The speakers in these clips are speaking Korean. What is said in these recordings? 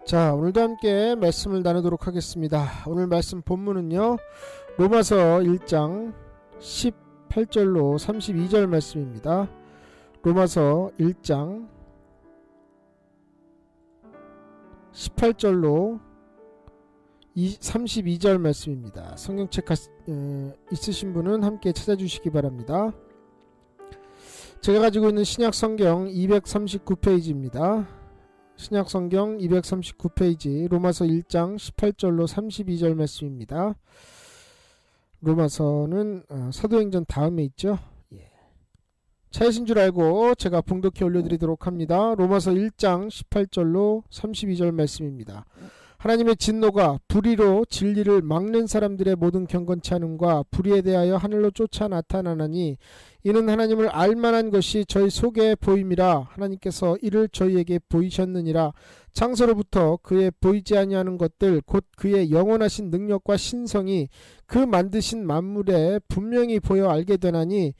자, 오늘도 함께 말씀을 나누도록 하겠습니다. 오늘 말씀 본문은요, 로마서 1장 18절로 32절 말씀입니다. 로마서 1장 18절로 32절 말씀입니다. 성경책 있으신 분은 함께 찾아주시기 바랍니다. 제가 가지고 있는 신약성경 239페이지입니다. 신약성경 239페이지 로마서 1장 18절로 32절 말씀입니다. 로마서는 사도행전 다음에 있죠. 차이신 줄 알고 제가 봉독해 올려드리도록 합니다. 로마서 1장 18절로 32절 말씀입니다. 하나님의 진노가 불의로 진리를 막는 사람들의 모든 경건치 않음과 불의에 대하여 하늘로 쫓아 나타나나니 이는 하나님을 알만한 것이 저희 속에 보임이라. 하나님께서 이를 저희에게 보이셨느니라. 창세로부터 그의 보이지 아니하는 것들 곧 그의 영원하신 능력과 신성이 그 만드신 만물에 분명히 보여 알게 되나니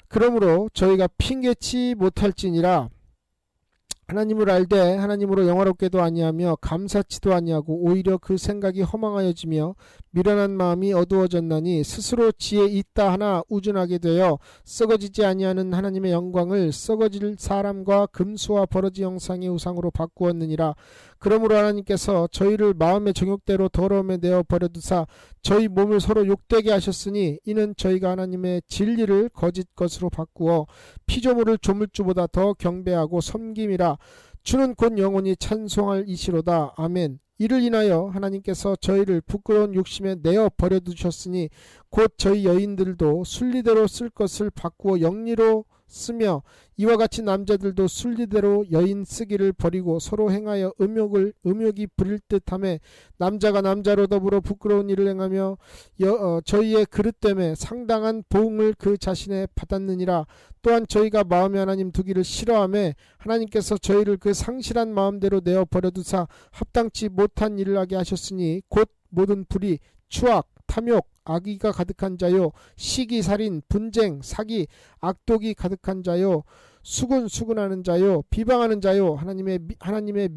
그러므로 저희가 핑계치 못할지니라. 하나님을 알되 하나님으로 영화롭게도 아니하며 감사치도 아니하고 오히려 그 생각이 허망하여지며 미련한 마음이 어두워졌나니 스스로 지혜 있다 하나 우준하게 되어 썩어지지 아니하는 하나님의 영광을 썩어질 사람과 금수와 버러지 형상의 우상으로 바꾸었느니라. 그러므로 하나님께서 저희를 마음의 정욕대로 더러움에 내어 버려두사 저희 몸을 서로 욕되게 하셨으니 이는 저희가 하나님의 진리를 거짓 것으로 바꾸어 피조물을 조물주보다 더 경배하고 섬김이라. 주는 곧 영원히 찬송할 이시로다. 아멘. 이를 인하여 하나님께서 저희를 부끄러운 욕심에 내어 버려두셨으니 곧 저희 여인들도 순리대로 쓸 것을 바꾸어 영리로 쓰며 이와 같이 남자들도 순리대로 여인 쓰기를 버리고 서로 행하여 음욕이 부릴 듯하며 남자가 남자로 더불어 부끄러운 일을 행하며 저희의 그릇 때문에 상당한 보응을 그 자신에 받았느니라. 또한 저희가 마음에 하나님 두기를 싫어하며 하나님께서 저희를 그 상실한 마음대로 내어 버려두사 합당치 못한 일을 하게 하셨으니 곧 모든 불의, 추악, 탐욕, 악의가 가득한 자요, 시기, 살인, 분쟁, 사기, 악독이 가득한 자요, 수군하는 자요, 비방하는 자요, 하나님의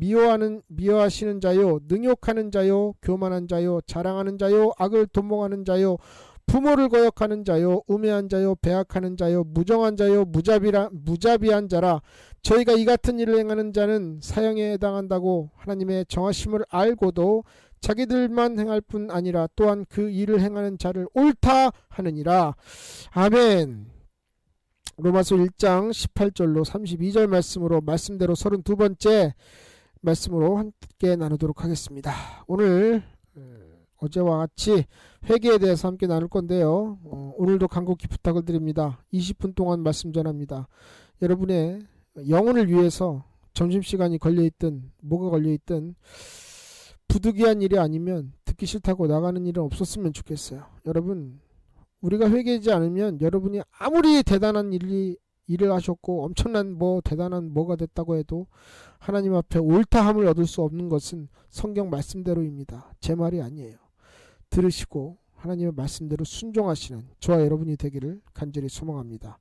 미워하시는 자요, 능욕하는 자요, 교만한 자요, 자랑하는 자요, 악을 도모하는 자요, 부모를 거역하는 자요, 우매한 자요, 배악하는 자요, 무정한 자요, 무자비한 자라. 저희가 이 같은 일을 행하는 자는 사형에 해당한다고 하나님의 정하심을 알고도 자기들만 행할 뿐 아니라 또한 그 일을 행하는 자를 옳다 하느니라. 아멘. 로마서 1장 18절로 32절 말씀대로 32번째 말씀으로 함께 나누도록 하겠습니다. 오늘 어제와 같이 회개에 대해서 함께 나눌 건데요. 오늘도 간곡히 부탁을 드립니다. 20분 동안 말씀 전합니다. 여러분의 영혼을 위해서 점심시간이 걸려있든 뭐가 걸려있든 부득이한 일이 아니면 듣기 싫다고 나가는 일은 없었으면 좋겠어요. 여러분, 우리가 회개하지 않으면 여러분이 아무리 대단한 일을 하셨고 엄청난 대단한 뭐가 됐다고 해도 하나님 앞에 옳다함을 얻을 수 없는 것은 성경 말씀대로입니다. 제 말이 아니에요. 들으시고 하나님의 말씀대로 순종하시는 저와 여러분이 되기를 간절히 소망합니다.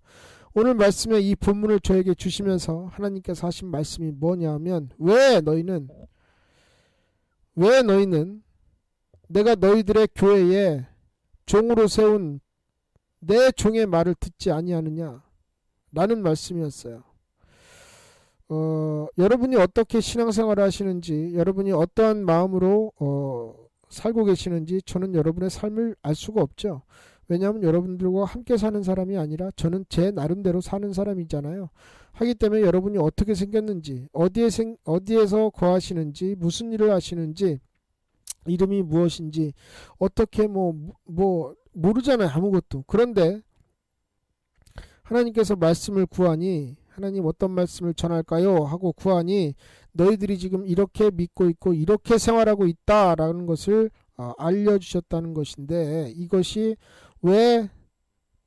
오늘 말씀에 이 본문을 저에게 주시면서 하나님께서 하신 말씀이 뭐냐 하면 왜 너희는 내가 너희들의 교회에 종으로 세운 내 종의 말을 듣지 아니하느냐 라는 말씀이었어요. 여러분이 어떻게 신앙생활을 하시는지, 여러분이 어떠한 마음으로 살고 계시는지 저는 여러분의 삶을 알 수가 없죠. 왜냐하면 여러분들과 함께 사는 사람이 아니라 저는 제 나름대로 사는 사람이잖아요. 하기 때문에 여러분이 어떻게 생겼는지, 어디에서 거하시는지, 무슨 일을 하시는지, 이름이 무엇인지 어떻게 모르잖아요. 아무것도. 그런데 하나님께서 말씀을 구하니 하나님 어떤 말씀을 전할까요? 하고 구하니 너희들이 지금 이렇게 믿고 있고 이렇게 생활하고 있다라는 것을 알려주셨다는 것인데 이것이 왜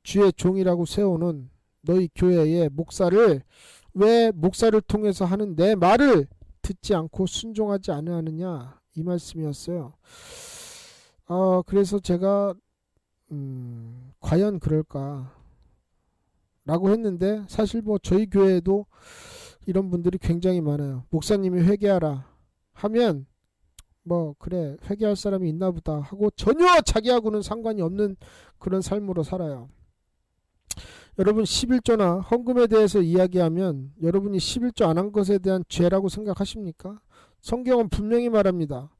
주의 종이라고 세우는 너희 교회의 왜 목사를 통해서 하는 내 말을 듣지 않고 순종하지 않으느냐 이 말씀이었어요. 그래서 제가 과연 그럴까 라고 했는데 사실 저희 교회에도 이런 분들이 굉장히 많아요. 목사님이 회개하라. 하면 뭐 그래 회개할 사람이 있나 보다 하고 전혀 자기하고는 상관이 없는 그런 삶으로 살아요. 여러분 11조나 헌금에 대해서 이야기하면 여러분이 11조 안 한 것에 대한 죄라고 생각하십니까? 성경은 분명히 말합니다.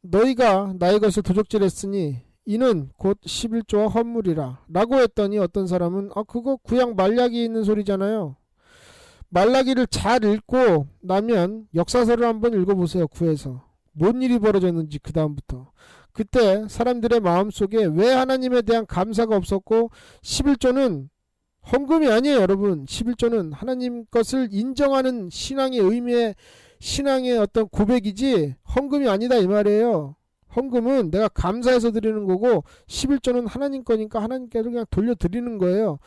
너희가 나의 것을 도적질했으니 이는 곧 11조와 헌물이라 라고 했더니 어떤 사람은 그거 구약 말라기에 있는 소리잖아요. 말라기를 잘 읽고 나면 역사서를 한번 읽어보세요. 구해서 뭔 일이 벌어졌는지 그 다음부터. 그때 사람들의 마음속에 왜 하나님에 대한 감사가 없었고 11조는 헌금이 아니에요. 여러분 11조는 하나님 것을 인정하는 신앙의 의미의 신앙의 어떤 고백이지 헌금이 아니다 이 말이에요. 헌금은 내가 감사해서 드리는 거고 11조는 하나님 거니까 하나님께로 그냥 돌려드리는 거예요.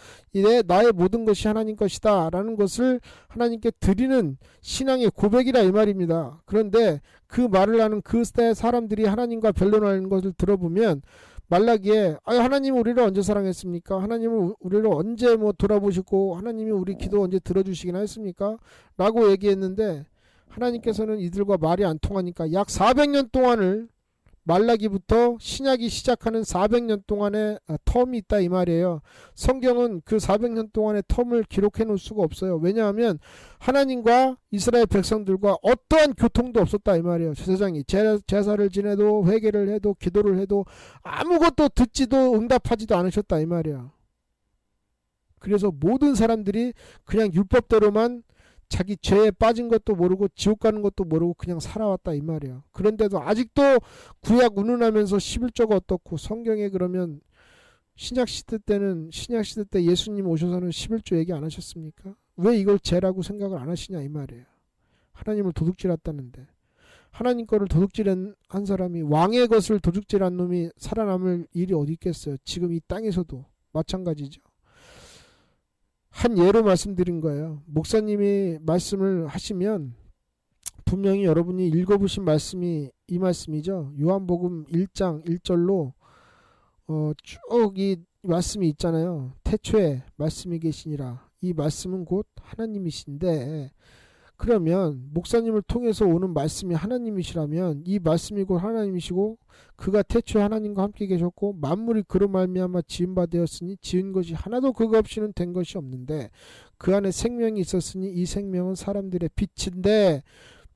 나의 모든 것이 하나님 것이다 라는 것을 하나님께 드리는 신앙의 고백이라 이 말입니다. 그런데 그 말을 하는 그 시대의 사람들이 하나님과 변론하는 것을 들어보면 말라기에 하나님은 우리를 언제 사랑했습니까? 하나님은 우리를 언제 돌아보시고 하나님이 우리 기도 언제 들어주시기나 했습니까? 라고 얘기했는데 하나님께서는 이들과 말이 안 통하니까 약 400년 동안을 말라기부터 신약이 시작하는 400년 동안의 텀이 있다 이 말이에요. 성경은 그 400년 동안의 텀을 기록해 놓을 수가 없어요. 왜냐하면 하나님과 이스라엘 백성들과 어떠한 교통도 없었다 이 말이에요. 제사장이 제사를 지내도 회개를 해도 기도를 해도 아무것도 듣지도 응답하지도 않으셨다 이 말이에요. 그래서 모든 사람들이 그냥 율법대로만 자기 죄에 빠진 것도 모르고 지옥 가는 것도 모르고 그냥 살아왔다 이 말이에요. 그런데도 아직도 구약 운운하면서 11조가 어떻고 성경에 그러면 신약 시대 때 예수님 오셔서는 11조 얘기 안 하셨습니까? 왜 이걸 죄라고 생각을 안 하시냐 이 말이에요. 하나님을 도둑질했다는데 하나님 거를 도둑질한 사람이 왕의 것을 도둑질한 놈이 살아남을 일이 어디 있겠어요. 지금 이 땅에서도 마찬가지죠. 한 예로 말씀드린 거예요. 목사님이 말씀을 하시면 분명히 여러분이 읽어보신 말씀이 이 말씀이죠. 요한복음 1장 1절로 쭉 이 말씀이 있잖아요. 태초에 말씀이 계시니라. 이 말씀은 곧 하나님이신데 그러면 목사님을 통해서 오는 말씀이 하나님이시라면 이 말씀이 곧 하나님이시고 그가 태초에 하나님과 함께 계셨고 만물이 그로 말미암아 지은 바 되었으니 지은 것이 하나도 그가 없이는 된 것이 없는데 그 안에 생명이 있었으니 이 생명은 사람들의 빛인데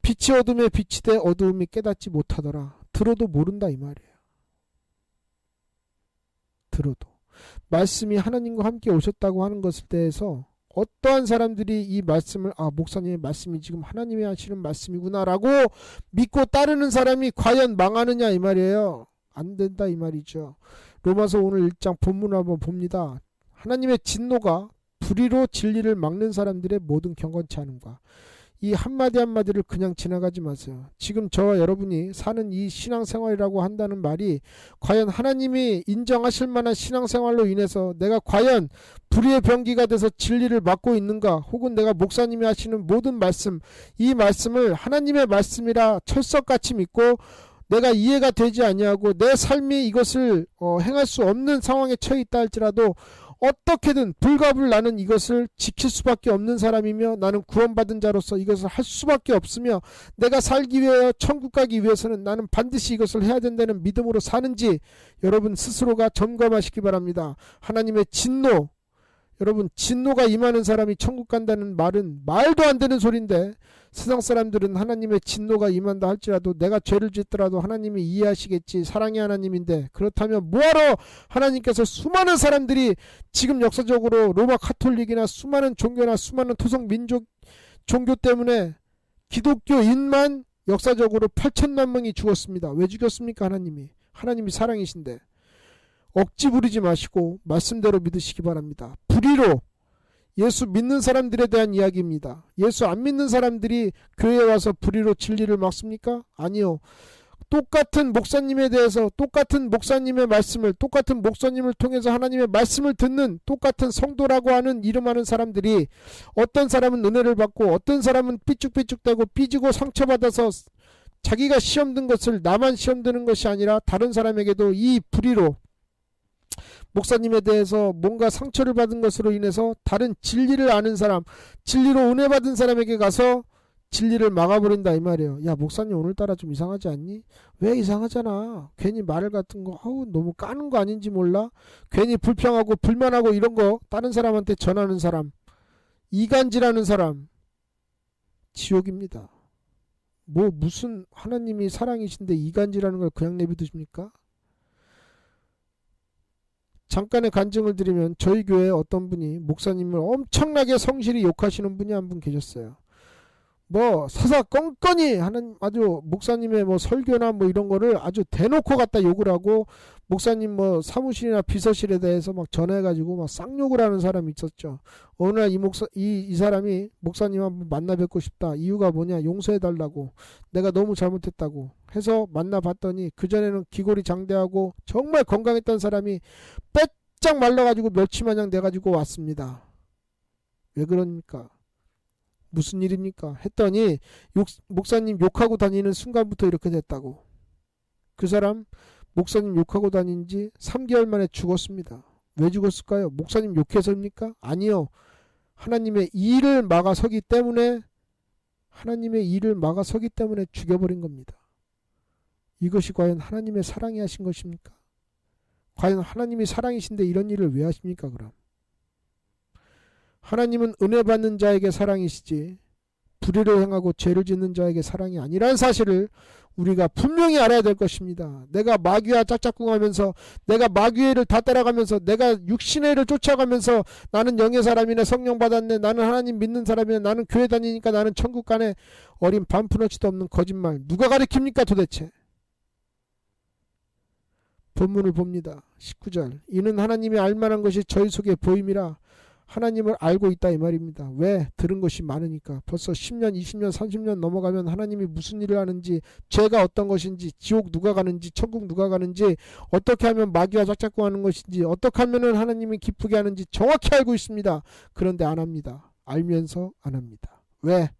빛이 어둠에 빛이되 어두움이 깨닫지 못하더라. 들어도 모른다 이 말이에요. 들어도 말씀이 하나님과 함께 오셨다고 하는 것에 대해서 어떠한 사람들이 이 말씀을 목사님의 말씀이 지금 하나님이 하시는 말씀이구나 라고 믿고 따르는 사람이 과연 망하느냐 이 말이에요. 안 된다 이 말이죠. 로마서 오늘 1장 본문을 한번 봅니다. 하나님의 진노가 불의로 진리를 막는 사람들의 모든 경건치 않음과 이 한마디 한마디를 그냥 지나가지 마세요. 지금 저와 여러분이 사는 이 신앙생활이라고 한다는 말이 과연 하나님이 인정하실 만한 신앙생활로 인해서 내가 과연 불의의 병기가 돼서 진리를 막고 있는가, 혹은 내가 목사님이 하시는 모든 말씀, 이 말씀을 하나님의 말씀이라 철석같이 믿고 내가 이해가 되지 아니하고 내 삶이 이것을 행할 수 없는 상황에 처해 있다 할지라도 어떻게든 불갑을 나는 이것을 지킬 수밖에 없는 사람이며 나는 구원받은 자로서 이것을 할 수밖에 없으며 내가 살기 위하여 천국 가기 위해서는 나는 반드시 이것을 해야 된다는 믿음으로 사는지 여러분 스스로가 점검하시기 바랍니다. 하나님의 진노, 여러분 진노가 임하는 사람이 천국 간다는 말은 말도 안 되는 소린데 세상 사람들은 하나님의 진노가 임한다 할지라도 내가 죄를 짓더라도 하나님이 이해하시겠지, 사랑의 하나님인데, 그렇다면 뭐하러 하나님께서 수많은 사람들이 지금 역사적으로 로마 카톨릭이나 수많은 종교나 수많은 토속 민족 종교 때문에 기독교인만 역사적으로 8천만 명이 죽었습니다. 왜 죽였습니까? 하나님이 사랑이신데. 억지 부리지 마시고 말씀대로 믿으시기 바랍니다. 불의로 예수 믿는 사람들에 대한 이야기입니다. 예수 안 믿는 사람들이 교회에 와서 불의로 진리를 막습니까? 아니요. 똑같은 목사님에 대해서 똑같은 목사님의 말씀을 똑같은 목사님을 통해서 하나님의 말씀을 듣는 똑같은 성도라고 하는 이름하는 사람들이 어떤 사람은 은혜를 받고 어떤 사람은 삐죽삐죽대고 삐지고 상처받아서 자기가 시험 든 것을 나만 시험 드는 것이 아니라 다른 사람에게도 이 불의로 목사님에 대해서 뭔가 상처를 받은 것으로 인해서 다른 진리를 아는 사람, 진리로 은혜 받은 사람에게 가서 진리를 막아버린다 이 말이에요. 야 목사님 오늘따라 좀 이상하지 않니? 왜 이상하잖아. 괜히 말 같은 거 너무 까는 거 아닌지 몰라. 괜히 불평하고 불만하고 이런 거 다른 사람한테 전하는 사람, 이간질하는 사람 지옥입니다. 무슨 하나님이 사랑이신데 이간질하는 걸 그냥 내비두십니까? 잠깐의 간증을 드리면 저희 교회에 어떤 분이 목사님을 엄청나게 성실히 욕하시는 분이 한 분 계셨어요. 사사 건건이 하는 아주 목사님의 설교나 이런 거를 아주 대놓고 갖다 욕을 하고 목사님 사무실이나 비서실에 대해서 막 전해가지고 막 쌍욕을 하는 사람이 있었죠. 어느 날 이 사람이 목사님 한번 만나 뵙고 싶다. 이유가 뭐냐? 용서해 달라고. 내가 너무 잘못했다고 해서 만나 봤더니 그전에는 기골이 장대하고 정말 건강했던 사람이 빼짝 말라가지고 멸치마냥 돼가지고 왔습니다. 왜 그럽니까? 무슨 일입니까? 했더니 목사님 욕하고 다니는 순간부터 이렇게 됐다고. 그 사람 목사님 욕하고 다닌 지 3개월 만에 죽었습니다. 왜 죽었을까요? 목사님 욕해서입니까? 아니요. 하나님의 일을 막아서기 때문에 죽여버린 겁니다. 이것이 과연 하나님의 사랑이 하신 것입니까? 과연 하나님이 사랑이신데 이런 일을 왜 하십니까? 그럼 하나님은 은혜 받는 자에게 사랑이시지 불의를 행하고 죄를 짓는 자에게 사랑이 아니라는 사실을 우리가 분명히 알아야 될 것입니다. 내가 마귀와 짝짝꿍하면서 내가 마귀를 다 따라가면서 내가 육신의 일을 쫓아가면서 나는 영의 사람이네, 성령 받았네, 나는 하나님 믿는 사람이네, 나는 교회 다니니까 나는 천국 가네, 어린 반푼어치도 없는 거짓말 누가 가르칩니까 도대체? 본문을 봅니다. 19절 이는 하나님이 알만한 것이 저희 속에 보임이라. 하나님을 알고 있다 이 말입니다. 왜? 들은 것이 많으니까. 벌써 10년 20년 30년 넘어가면 하나님이 무슨 일을 하는지, 죄가 어떤 것인지, 지옥 누가 가는지, 천국 누가 가는지, 어떻게 하면 마귀와 짝짝꿍하는 것인지, 어떻게 하면 하나님이 기쁘게 하는지 정확히 알고 있습니다. 그런데 안 합니다. 알면서 안 합니다. 왜?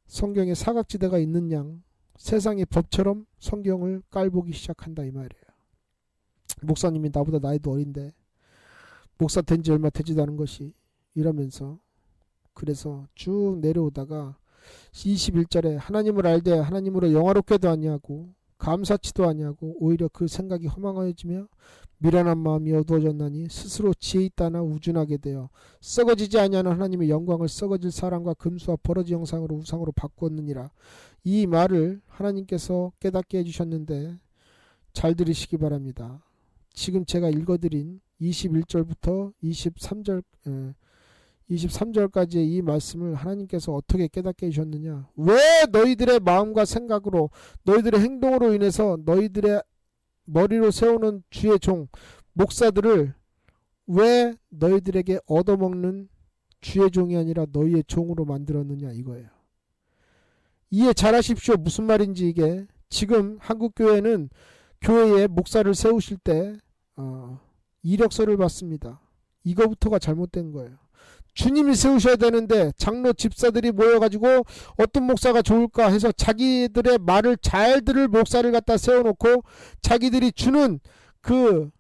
성경에 사각지대가 있는 양 세상의 법처럼 성경을 깔보기 시작한다 이 말이에요. 목사님이 나보다 나이도 어린데 목사 된 지 얼마 되지도 않은 것이 이러면서, 그래서 쭉 내려오다가 21절에 하나님을 알되 하나님으로 영화롭게도 아니하고 감사치도 아니하고 오히려 그 생각이 허망하여지며 미련한 마음이 어두워졌나니 스스로 지혜 있다나 우준하게 되어 썩어지지 아니하는 하나님의 영광을 썩어질 사람과 금수와 버러지 형상으로 우상으로 바꾸었느니라. 이 말을 하나님께서 깨닫게 해주셨는데 잘 들으시기 바랍니다. 지금 제가 읽어드린 21절부터 23절까지의 이 말씀을 하나님께서 어떻게 깨닫게 해주셨느냐. 왜 너희들의 마음과 생각으로 너희들의 행동으로 인해서 너희들의 머리로 세우는 주의 종 목사들을 왜 너희들에게 얻어먹는 주의 종이 아니라 너희의 종으로 만들었느냐 이거예요. 이해 잘하십시오. 무슨 말인지. 이게 지금 한국교회는 교회에 목사를 세우실 때 이력서를 받습니다. 이거부터가 잘못된 거예요. 주님이 세우셔야 되는데 장로 집사들이 모여가지고 어떤 목사가 좋을까 해서 자기들의 말을 잘 들을 목사를 갖다 세워놓고 자기들이 주는 그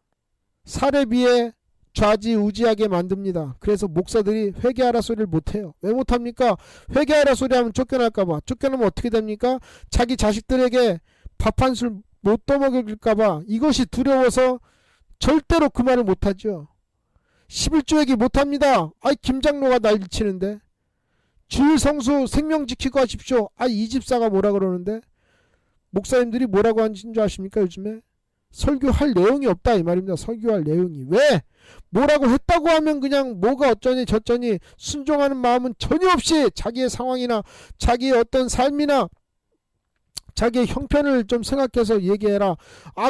사례비에 좌지우지하게 만듭니다. 그래서 목사들이 회개하라 소리를 못해요. 왜 못합니까? 회개하라 소리 하면 쫓겨날까봐. 쫓겨나면 어떻게 됩니까? 자기 자식들에게 밥 한 술 못 떠먹일까봐. 이것이 두려워서 절대로 그 말을 못하죠. 11조 얘기 못합니다. 김장로가 난리치는데. 주일 성수 생명 지키고 하십시오. 이 집사가 뭐라 그러는데. 목사님들이 뭐라고 하는 줄 아십니까? 요즘에 설교할 내용이 없다 이 말입니다. 설교할 내용이. 왜? 뭐라고 했다고 하면 그냥 뭐가 어쩌니 저쩌니 순종하는 마음은 전혀 없이 자기의 상황이나 자기의 어떤 삶이나 자기의 형편을 좀 생각해서 얘기해라.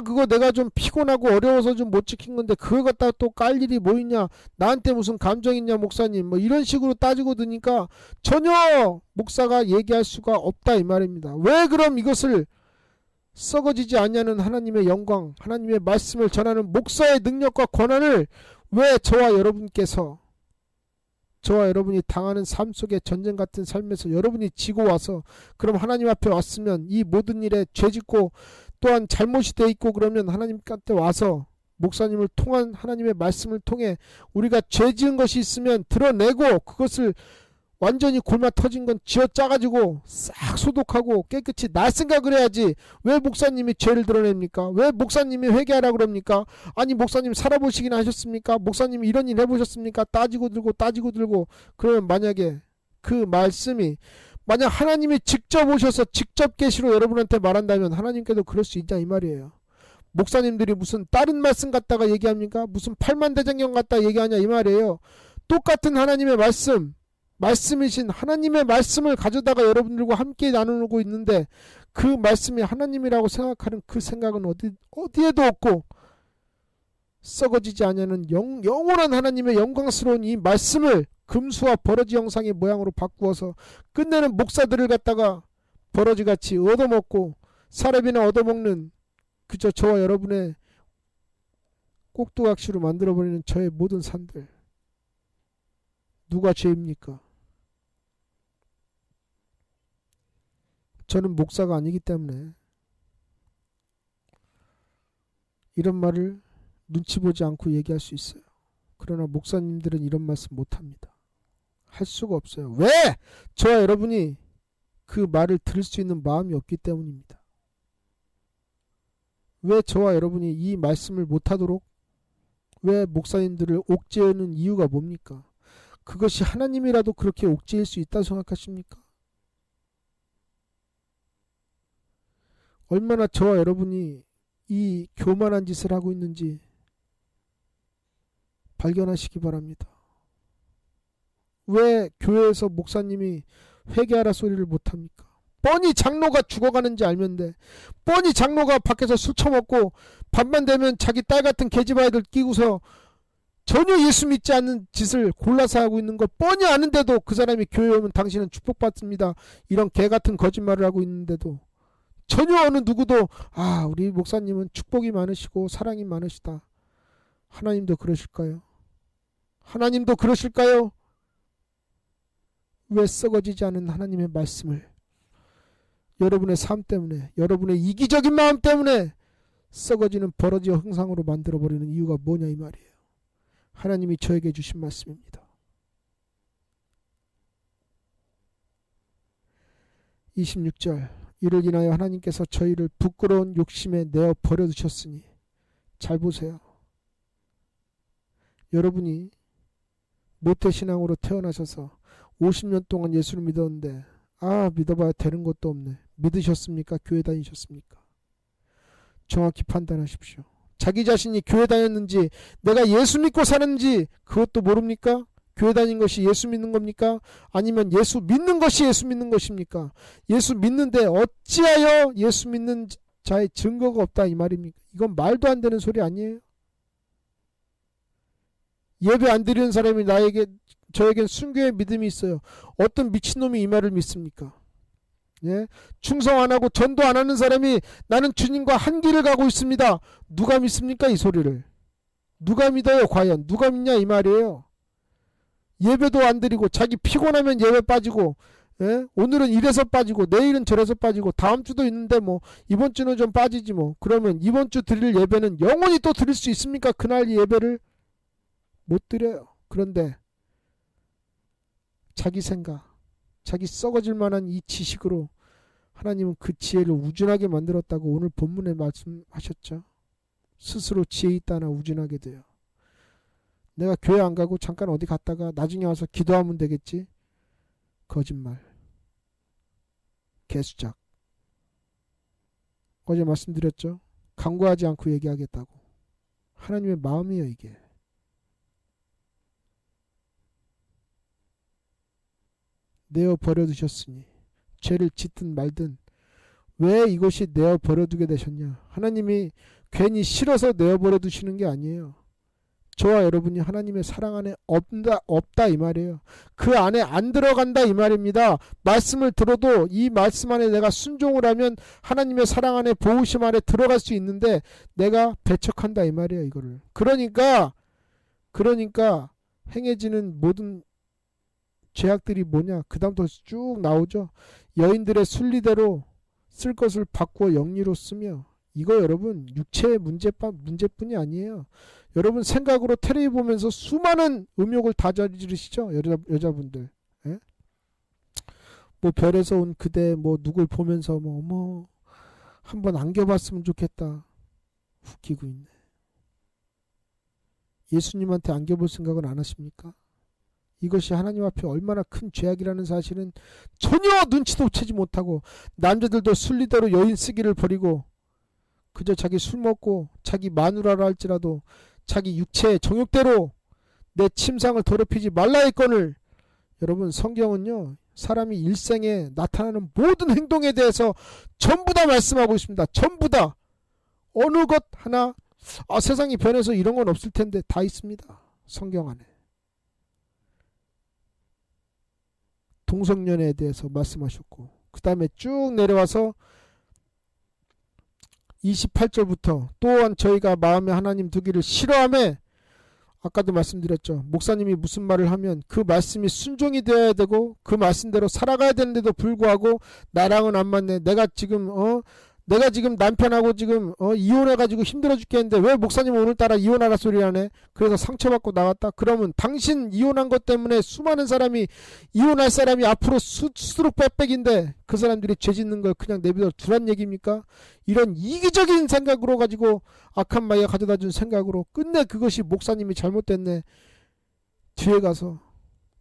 그거 내가 좀 피곤하고 어려워서 좀 못 지킨 건데 그걸 갖다가 또 깔 일이 뭐 있냐, 나한테 무슨 감정 있냐 목사님, 이런 식으로 따지고 드니까 전혀 목사가 얘기할 수가 없다 이 말입니다. 왜 그럼 이것을 썩어지지 않냐는 하나님의 영광, 하나님의 말씀을 전하는 목사의 능력과 권한을 왜 저와 여러분이 당하는 삶 속에 전쟁 같은 삶에서 여러분이 지고 와서, 그럼 하나님 앞에 왔으면 이 모든 일에 죄짓고 또한 잘못이 돼 있고 그러면 하나님께 와서 목사님을 통한 하나님의 말씀을 통해 우리가 죄 지은 것이 있으면 드러내고 그것을 완전히 골마 터진 건 쥐어 짜가지고 싹 소독하고 깨끗이 날 생각을 해야지. 왜 목사님이 죄를 드러냅니까? 왜 목사님이 회개하라 그럽니까? 아니 목사님 살아보시긴 하셨습니까? 목사님이 이런 일 해보셨습니까? 따지고 들고 그러면 만약에 그 말씀이 만약 하나님이 직접 오셔서 직접 계시로 여러분한테 말한다면 하나님께도 그럴 수 있냐 이 말이에요. 목사님들이 무슨 다른 말씀 갖다가 얘기합니까? 무슨 팔만대장경 갖다 얘기하냐 이 말이에요. 똑같은 하나님의 말씀이신 하나님의 말씀을 가져다가 여러분들과 함께 나누고 있는데 그 말씀이 하나님이라고 생각하는 그 생각은 어디에도 없고 썩어지지 않냐는 영원한 하나님의 영광스러운 이 말씀을 금수와 버러지 형상의 모양으로 바꾸어서 끝내는 목사들을 갖다가 버러지같이 얻어먹고 사람이나 얻어먹는 그저 저와 여러분의 꼭두각시로 만들어버리는 저의 모든 산들, 누가 죄입니까? 저는 목사가 아니기 때문에 이런 말을 눈치 보지 않고 얘기할 수 있어요. 그러나 목사님들은 이런 말씀 못합니다. 할 수가 없어요. 왜? 저와 여러분이 그 말을 들을 수 있는 마음이 없기 때문입니다. 왜 저와 여러분이 이 말씀을 못하도록 왜 목사님들을 옥죄하는 이유가 뭡니까? 그것이 하나님이라도 그렇게 옥죄일 수 있다고 생각하십니까? 얼마나 저와 여러분이 이 교만한 짓을 하고 있는지 발견하시기 바랍니다. 왜 교회에서 목사님이 회개하라 소리를 못합니까? 뻔히 장로가 죽어가는지 알면 돼. 뻔히 장로가 밖에서 술 처먹고 밤만 되면 자기 딸 같은 계집아이들 끼고서 전혀 예수 믿지 않는 짓을 골라서 하고 있는 걸 뻔히 아는데도 그 사람이 교회에 오면 당신은 축복받습니다. 이런 개 같은 거짓말을 하고 있는데도 전혀 어느 누구도 우리 목사님은 축복이 많으시고 사랑이 많으시다. 하나님도 그러실까요? 하나님도 그러실까요? 왜 썩어지지 않은 하나님의 말씀을 여러분의 삶 때문에 여러분의 이기적인 마음 때문에 썩어지는 버러지 형상으로 만들어버리는 이유가 뭐냐 이 말이에요. 하나님이 저에게 주신 말씀입니다. 26절 이를 인하여 하나님께서 저희를 부끄러운 욕심에 내어 버려두셨으니 잘 보세요. 여러분이 모태신앙으로 태어나셔서 50년 동안 예수를 믿었는데 믿어봐야 되는 것도 없네. 믿으셨습니까? 교회 다니셨습니까? 정확히 판단하십시오. 자기 자신이 교회 다녔는지 내가 예수 믿고 사는지 그것도 모릅니까? 교회 다닌 것이 예수 믿는 겁니까? 아니면 예수 믿는 것이 예수 믿는 것입니까? 예수 믿는데 어찌하여 예수 믿는 자의 증거가 없다 이 말입니까? 이건 말도 안 되는 소리 아니에요? 예배 안 드리는 사람이 저에겐 순교의 믿음이 있어요. 어떤 미친놈이 이 말을 믿습니까? 예? 충성 안 하고 전도 안 하는 사람이 나는 주님과 한 길을 가고 있습니다. 누가 믿습니까? 이 소리를. 누가 믿어요? 과연. 누가 믿냐 이 말이에요. 예배도 안 드리고 자기 피곤하면 예배 빠지고 오늘은 이래서 빠지고 내일은 저래서 빠지고 다음 주도 있는데 뭐 이번 주는 좀 빠지지 뭐. 그러면 이번 주 드릴 예배는 영원히 또 드릴 수 있습니까? 그날 예배를 못 드려요. 그런데 자기 생각, 자기 썩어질 만한 이 지식으로 하나님은 그 지혜를 우준하게 만들었다고 오늘 본문에 말씀하셨죠. 스스로 지혜 있다나 우준하게 돼요. 내가 교회 안 가고 잠깐 어디 갔다가 나중에 와서 기도하면 되겠지. 거짓말. 개수작. 어제 말씀드렸죠. 강구하지 않고 얘기하겠다고. 하나님의 마음이에요 이게. 내어 버려두셨으니 죄를 짓든 말든 왜 이것이 내어 버려두게 되셨냐. 하나님이 괜히 싫어서 내어 버려두시는 게 아니에요. 저와 여러분이 하나님의 사랑 안에 없다 이 말이에요. 그 안에 안 들어간다 이 말입니다. 말씀을 들어도 이 말씀 안에 내가 순종을 하면 하나님의 사랑 안에 보호심 안에 들어갈 수 있는데 내가 배척한다 이 말이에요 이거를. 그러니까 행해지는 모든 죄악들이 뭐냐. 그 다음부터 쭉 나오죠. 여인들의 순리대로 쓸 것을 바꾸어 영리로 쓰며. 이거 여러분 육체의 문제뿐이 아니에요. 여러분 생각으로 텔레비 보면서 수많은 음욕을 다 저지르시죠. 여자분들. 예? 뭐 별에서 온 그대 뭐 누굴 보면서 뭐 한번 안겨봤으면 좋겠다. 웃기고 있네. 예수님한테 안겨볼 생각은 안 하십니까? 이것이 하나님 앞에 얼마나 큰 죄악이라는 사실은 전혀 눈치도 채지 못하고, 남자들도 순리대로 여인 쓰기를 버리고 그저 자기 술 먹고 자기 마누라라 할지라도 자기 육체의 정욕대로 내 침상을 더럽히지 말라 했거늘. 여러분, 성경은요 사람이 일생에 나타나는 모든 행동에 대해서 전부 다 말씀하고 있습니다. 전부 다. 어느 것 하나 세상이 변해서 이런 건 없을 텐데 다 있습니다. 성경 안에. 동성연애에 대해서 말씀하셨고, 그 다음에 쭉 내려와서 28절부터 또한 저희가 마음에 하나님 두기를 싫어하며, 아까도 말씀드렸죠. 목사님이 무슨 말을 하면 그 말씀이 순종이 되어야 되고 그 말씀대로 살아가야 되는데도 불구하고 나랑은 안 맞네. 내가 지금 남편하고 지금 이혼해가지고 힘들어 죽겠는데 왜 목사님 오늘따라 이혼하라 소리 하네. 그래서 상처받고 나왔다. 그러면 당신 이혼한 것 때문에 수많은 사람이, 이혼할 사람이 앞으로 수두룩 빽빽인데 그 사람들이 죄 짓는 걸 그냥 내버려 두란 얘기입니까? 이런 이기적인 생각으로 가지고, 악한 마귀가 가져다 준 생각으로 끝내 그것이 목사님이 잘못됐네. 뒤에 가서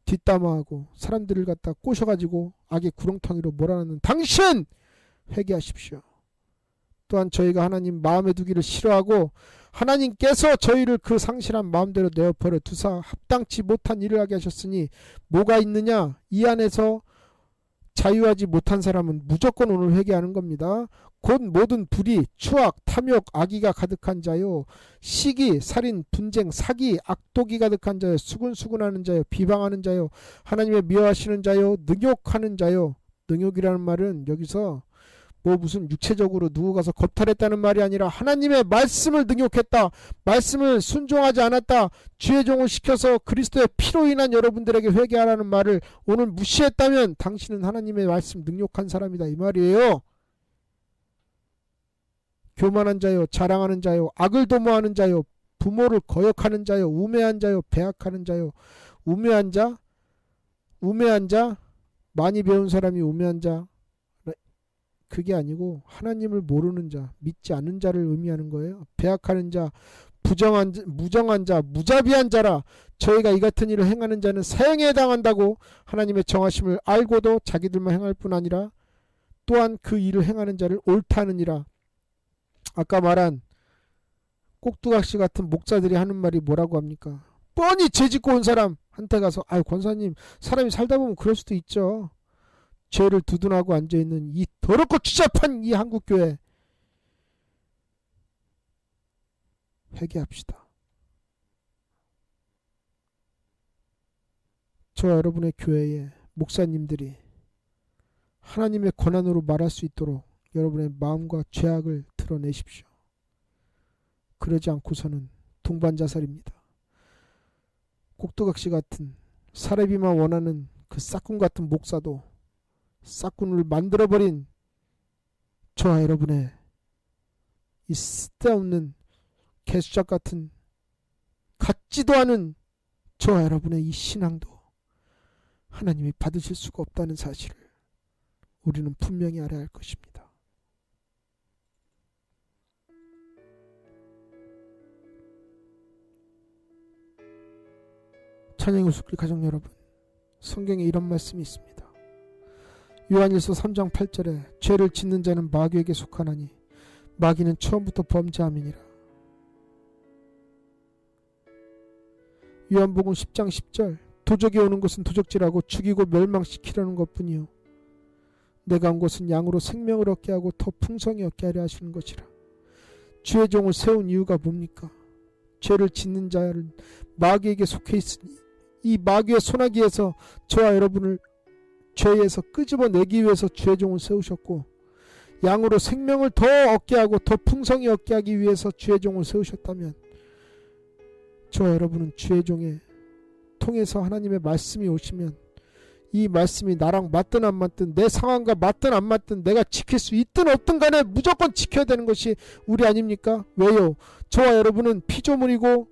뒷담화하고 사람들을 갖다 꼬셔가지고 악의 구렁텅이로 몰아넣는 당신 회개하십시오. 또한 저희가 하나님 마음에 두기를 싫어하고 하나님께서 저희를 그 상실한 마음대로 내어버려 두사 합당치 못한 일을 하게 하셨으니 뭐가 있느냐? 이 안에서 자유하지 못한 사람은 무조건 오늘 회개하는 겁니다. 곧 모든 불의, 추악, 탐욕, 악의가 가득한 자요, 시기, 살인, 분쟁, 사기, 악독이 가득한 자요, 수군수군하는 자요, 비방하는 자요, 하나님의 미워하시는 자요, 능욕하는 자요. 능욕이라는 말은 여기서 뭐 무슨 육체적으로 누구 가서 겁탈했다는 말이 아니라 하나님의 말씀을 능욕했다, 말씀을 순종하지 않았다, 주의 종을 시켜서 그리스도의 피로 인한 여러분들에게 회개하라는 말을 오늘 무시했다면 당신은 하나님의 말씀 능욕한 사람이다 이 말이에요. 교만한 자요, 자랑하는 자요, 악을 도모하는 자요, 부모를 거역하는 자요, 우매한 자요, 배악하는 자요. 우매한 자, 많이 배운 사람이 우매한 자, 그게 아니고 하나님을 모르는 자, 믿지 않는 자를 의미하는 거예요. 배악하는 자, 무정한 자, 무자비한 자라. 저희가 이 같은 일을 행하는 자는 사형에 해당한다고 하나님의 정하심을 알고도 자기들만 행할 뿐 아니라 또한 그 일을 행하는 자를 옳다 하느니라. 아까 말한 꼭두각시 같은 목사들이 하는 말이 뭐라고 합니까? 뻔히 죄짓고 온 사람한테 가서 권사님, 사람이 살다 보면 그럴 수도 있죠. 죄를 두둔하고 앉아있는 이 더럽고 추잡한 이 한국교회, 회개합시다. 저와 여러분의 교회에 목사님들이 하나님의 권한으로 말할 수 있도록 여러분의 마음과 죄악을 드러내십시오. 그러지 않고서는 동반자살입니다. 꼭두각시 같은 사례비만 원하는 그 싹군 같은 목사도 싹군을 만들어버린 저와 여러분의 이 쓸데없는 개수작 같은 같지도 않은 저와 여러분의 이 신앙도 하나님이 받으실 수가 없다는 사실을 우리는 분명히 알아야 할 것입니다. 찬양의 수길 가족 여러분, 성경에 이런 말씀이 있습니다. 요한일서 3장 8절에 죄를 짓는 자는 마귀에게 속하나니 마귀는 처음부터 범죄함이니라. 요한복음 10장 10절, 도적이 오는 것은 도적질하고 죽이고 멸망시키려는 것뿐이요 내가 온 것은 양으로 생명을 얻게 하고 더 풍성히 얻게 하려 하시는 것이라. 주의 종을 세운 이유가 뭡니까? 죄를 짓는 자는 마귀에게 속해 있으니 이 마귀의 소나기에서 저와 여러분을 죄에서 끄집어내기 위해서 주의 종을 세우셨고, 양으로 생명을 더 얻게 하고 더 풍성히 얻게 하기 위해서 주의 종을 세우셨다면 저와 여러분은 주의 종에 통해서 하나님의 말씀이 오시면 이 말씀이 나랑 맞든 안 맞든, 내 상황과 맞든 안 맞든, 내가 지킬 수 있든 없든 간에 무조건 지켜야 되는 것이 우리 아닙니까? 왜요? 저와 여러분은 피조물이고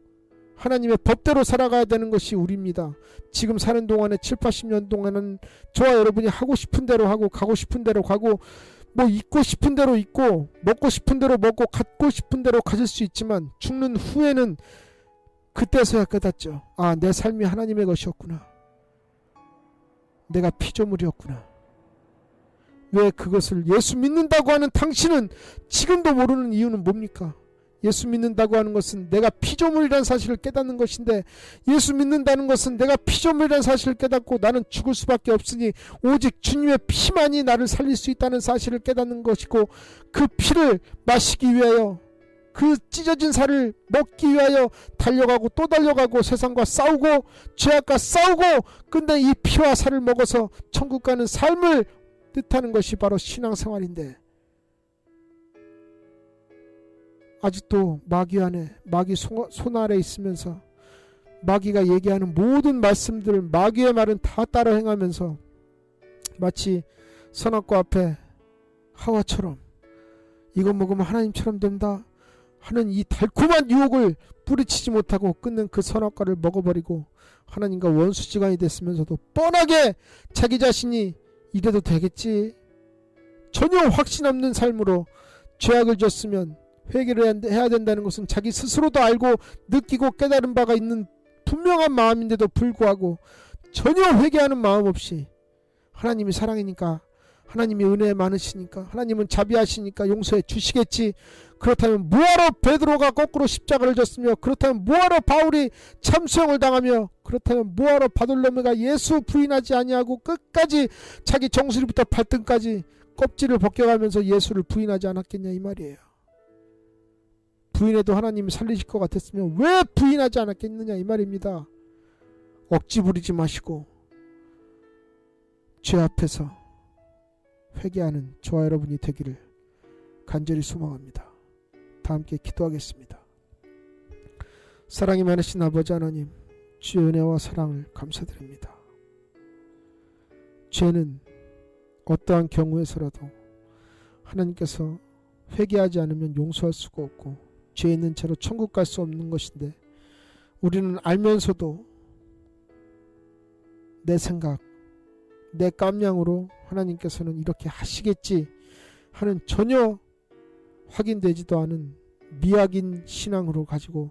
하나님의 법대로 살아가야 되는 것이 우리입니다. 지금 사는 동안에 7, 80년 동안은 저와 여러분이 하고 싶은 대로 하고 가고 싶은 대로 가고 뭐 입고 싶은 대로 입고 먹고 싶은 대로 먹고 갖고 싶은 대로 가질 수 있지만 죽는 후에는 그때서야 깨닫죠. 아, 내 삶이 하나님의 것이었구나. 내가 피조물이었구나. 왜 그것을 예수 믿는다고 하는 당신은 지금도 모르는 이유는 뭡니까? 예수 믿는다고 하는 것은 내가 피조물이라는 사실을 깨닫는 것인데, 예수 믿는다는 것은 내가 피조물이라는 사실을 깨닫고 나는 죽을 수밖에 없으니 오직 주님의 피만이 나를 살릴 수 있다는 사실을 깨닫는 것이고, 그 피를 마시기 위하여, 그 찢어진 살을 먹기 위하여 달려가고 또 달려가고 세상과 싸우고 죄악과 싸우고, 근데 이 피와 살을 먹어서 천국 가는 삶을 뜻하는 것이 바로 신앙생활인데, 아직도 마귀 안에, 마귀 손 아래 있으면서 마귀가 얘기하는 모든 말씀들, 마귀의 말은 다 따라 행하면서 마치 선악과 앞에 하와처럼 이거 먹으면 하나님처럼 된다 하는 이 달콤한 유혹을 뿌리치지 못하고 끊는 그 선악과를 먹어버리고 하나님과 원수지간이 됐으면서도 뻔하게 자기 자신이 이래도 되겠지, 전혀 확신 없는 삶으로 죄악을 졌으면 회개를 해야 된다는 것은 자기 스스로도 알고 느끼고 깨달은 바가 있는 분명한 마음인데도 불구하고 전혀 회개하는 마음 없이, 하나님이 사랑이니까, 하나님이 은혜 많으시니까, 하나님은 자비하시니까 용서해 주시겠지, 그렇다면 뭐하러 베드로가 거꾸로 십자가를 졌으며, 그렇다면 뭐하러 바울이 참수형을 당하며, 그렇다면 뭐하러 바돌로메가 예수 부인하지 아니하고 끝까지 자기 정수리부터 발등까지 껍질을 벗겨가면서 예수를 부인하지 않았겠냐 이 말이에요. 부인해도 하나님이 살리실 것 같았으면 왜 부인하지 않았겠느냐 이 말입니다. 억지 부리지 마시고 죄 앞에서 회개하는 저와 여러분이 되기를 간절히 소망합니다. 다 함께 기도하겠습니다. 사랑이 많으신 아버지 하나님, 주의 은혜와 사랑을 감사드립니다. 죄는 어떠한 경우에서라도 하나님께서 회개하지 않으면 용서할 수가 없고 죄 있는 채로 천국 갈 수 없는 것인데, 우리는 알면서도 내 생각, 내 깜냥으로 하나님께서는 이렇게 하시겠지 하는 전혀 확인되지도 않은 미약인 신앙으로 가지고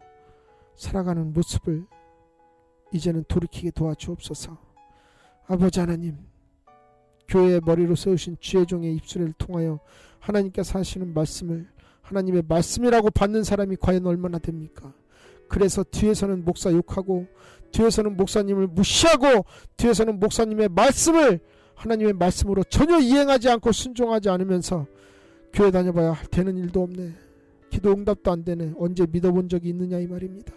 살아가는 모습을 이제는 돌이키게 도와주옵소서. 아버지 하나님, 교회의 머리로 세우신 주의 종의 입술을 통하여 하나님께서 하시는 말씀을 하나님의 말씀이라고 받는 사람이 과연 얼마나 됩니까? 그래서 뒤에서는 목사 욕하고, 뒤에서는 목사님을 무시하고, 뒤에서는 목사님의 말씀을 하나님의 말씀으로 전혀 이행하지 않고 순종하지 않으면서 교회 다녀봐야 되는 일도 없네, 기도 응답도 안 되네, 언제 믿어본 적이 있느냐 이 말입니다.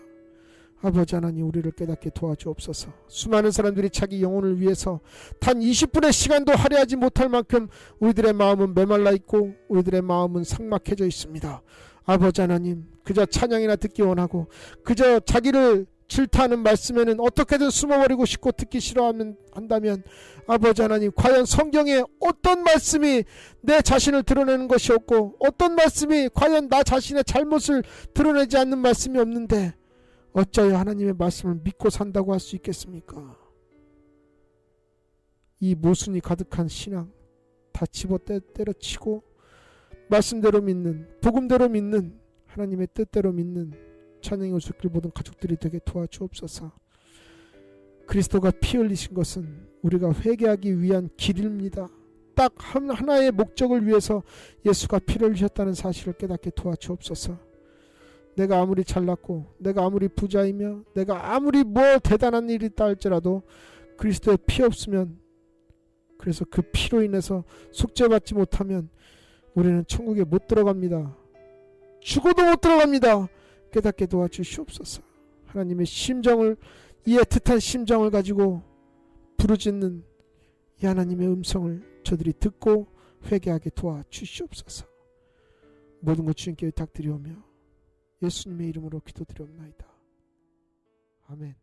아버지 하나님, 우리를 깨닫게 도와주옵소서. 수많은 사람들이 자기 영혼을 위해서 단 20분의 시간도 할애하지 못할 만큼 우리들의 마음은 메말라 있고 우리들의 마음은 삭막해져 있습니다. 아버지 하나님, 그저 찬양이나 듣기 원하고 그저 자기를 질타하는 말씀에는 어떻게든 숨어버리고 싶고 듣기 싫어한다면, 아버지 하나님, 과연 성경에 어떤 말씀이 내 자신을 드러내는 것이 없고 어떤 말씀이 과연 나 자신의 잘못을 드러내지 않는 말씀이 없는데 어찌하여 하나님의 말씀을 믿고 산다고 할 수 있겠습니까? 이 모순이 가득한 신앙 다 집어 때려치고 말씀대로 믿는, 복음대로 믿는, 하나님의 뜻대로 믿는 찬양의 우습길 모든 가족들이 되게 도와주옵소서. 그리스도가 피 흘리신 것은 우리가 회개하기 위한 길입니다. 딱 하나의 목적을 위해서 예수가 피를 흘리셨다는 사실을 깨닫게 도와주옵소서. 내가 아무리 잘났고 내가 아무리 부자이며 내가 아무리 뭐 대단한 일이 있다 할지라도 그리스도의 피 없으면, 그래서 그 피로 인해서 속죄받지 못하면 우리는 천국에 못 들어갑니다. 죽어도 못 들어갑니다. 깨닫게 도와주시옵소서. 하나님의 심정을, 이 애틋한 심정을 가지고 부르짖는 이 하나님의 음성을 저들이 듣고 회개하게 도와주시옵소서. 모든 것 주님께 부탁드리오며 예수님의 이름으로 기도드리옵나이다. 아멘.